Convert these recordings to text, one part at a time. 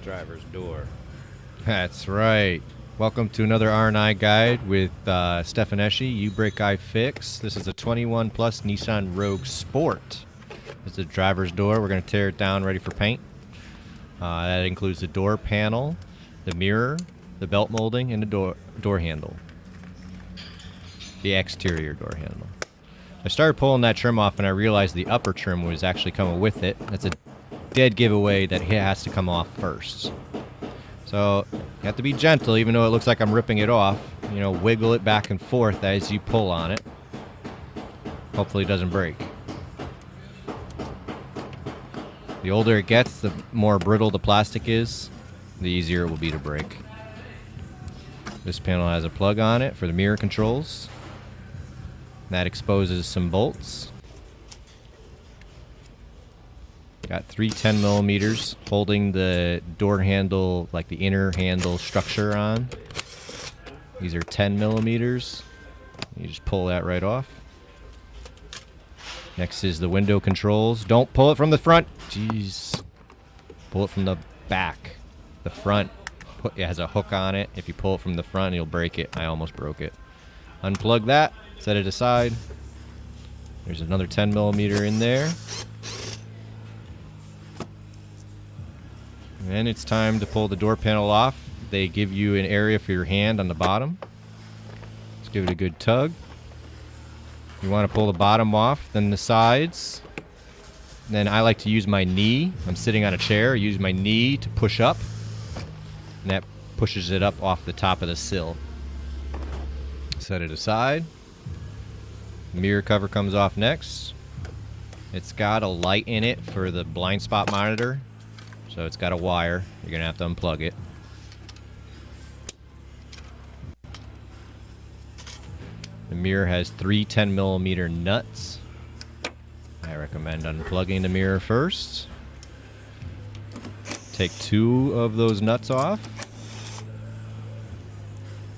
driver's door. That's right. Welcome to another R&I guide with Stefaneschi, U-Brake Guy Fix. This is a 21 plus Nissan Rogue Sport. It's the driver's door. We're going to tear it down ready for paint. That includes the door panel, the mirror, the belt molding, and the door handle. The exterior door handle. I started pulling that trim off and I realized the upper trim was actually coming with it. That's a dead giveaway that it has to come off first. So you have to be gentle, even though it looks like I'm ripping it off. You know, wiggle it back and forth as you pull on it. Hopefully it doesn't break. The older it gets, the more brittle the plastic is, the easier it will be to break. This panel has a plug on it for the mirror controls. That exposes some bolts. Got three 10 millimeters holding the door handle, like the inner handle structure on. These are 10 millimeters. You just pull that right off. Next is the window controls. Don't pull it from the front. Jeez. Pull it from the back. The front it has a hook on it. If you pull it from the front, you'll break it. I almost broke it. Unplug that. Set it aside. There's another 10 millimeter in there. And then it's time to pull the door panel off. They give you an area for your hand on the bottom. Let's give it a good tug. You want to pull the bottom off, then the sides. Then I like to use my knee. I'm sitting on a chair. I use my knee to push up. And that pushes it up off the top of the sill. Set it aside. Mirror cover comes off next. It's got a light in it for the blind spot monitor. So it's got a wire. You're going to have to unplug it. The mirror has three 10 millimeter nuts. I recommend unplugging the mirror first. Take two of those nuts off.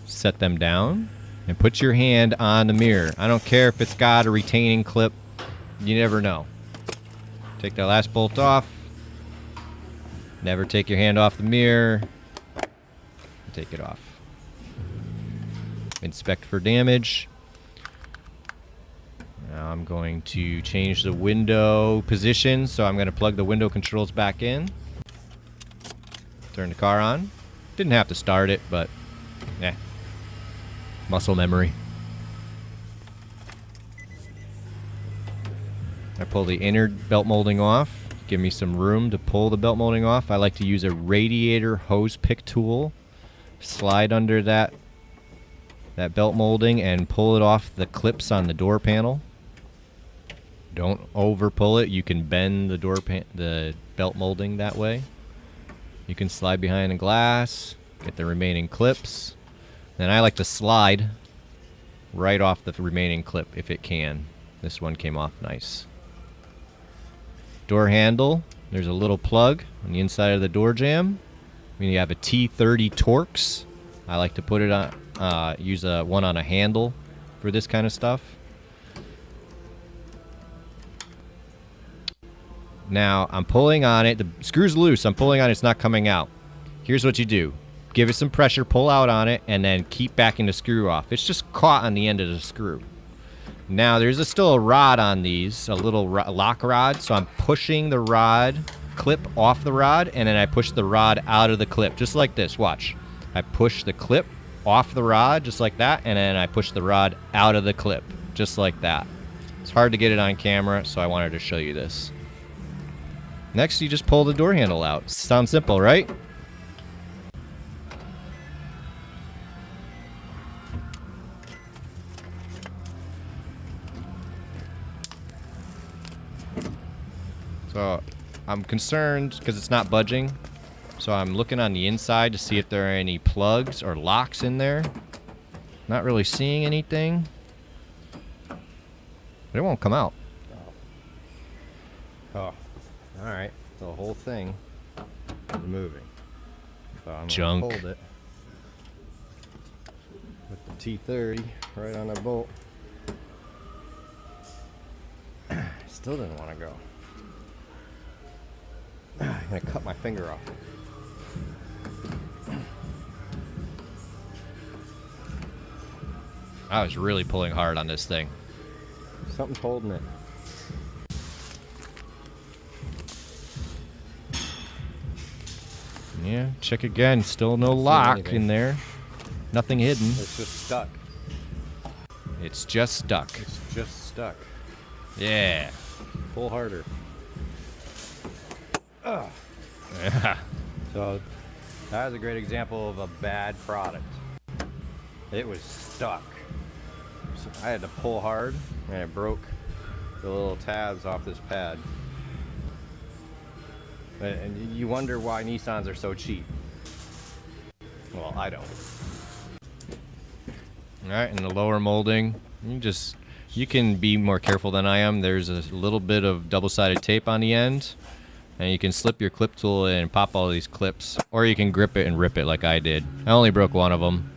Set them down. And put your hand on the mirror. I don't care if it's got a retaining clip. You never know. Take that last bolt off. Never take your hand off the mirror. Take it off. Inspect for damage. Now I'm going to change the window position. So I'm going to plug the window controls back in. Turn the car on. Didn't have to start it, but yeah. Muscle memory. I pull the inner belt molding off. Give me some room to pull the belt molding off. I like to use a radiator hose pick tool. Slide under that belt molding and pull it off the clips on the door panel. Don't over pull it. You can bend the belt molding that way. You can slide behind the glass, get the remaining clips. Then I like to slide right off the remaining clip if it can. This one came off nice. Door handle, there's a little plug on the inside of the door jamb. When you have a T30 Torx, I like to put it on, use one on a handle for this kind of stuff. Now I'm pulling on it. The screw's loose. I'm pulling on it. It's not coming out. Here's what you do. Give it some pressure, pull out on it, and then keep backing the screw off. It's just caught on the end of the screw. Now, there's still a rod on these, a little lock rod, so I'm pushing the rod clip off the rod, and then I push the rod out of the clip, just like this. Watch. I push the clip off the rod, just like that, and then I push the rod out of the clip, just like that. It's hard to get it on camera, so I wanted to show you this. Next, you just pull the door handle out. Sounds simple, right? So I'm concerned because it's not budging. So I'm looking on the inside to see if there are any plugs or locks in there. Not really seeing anything. But it won't come out. Oh. Alright. The whole thing is moving. So I'm Junk. Gonna hold it with the T30 right on the bolt. Still didn't want to go. I'm gonna cut my finger off. I was really pulling hard on this thing. Something's holding it. Yeah, check again. Still no Don't see lock anything. in there. Nothing hidden. It's just stuck. It's just stuck. It's just stuck. Yeah. Pull harder. Ugh. Yeah. So that was a great example of a bad product. It was stuck. So I had to pull hard and it broke the little tabs off this pad. And you wonder why Nissans are so cheap. Well, I don't. Alright, and the lower molding, you can be more careful than I am. There's a little bit of double-sided tape on the end, and you can slip your clip tool in and pop all these clips, or you can grip it and rip it like I did. I only broke one of them.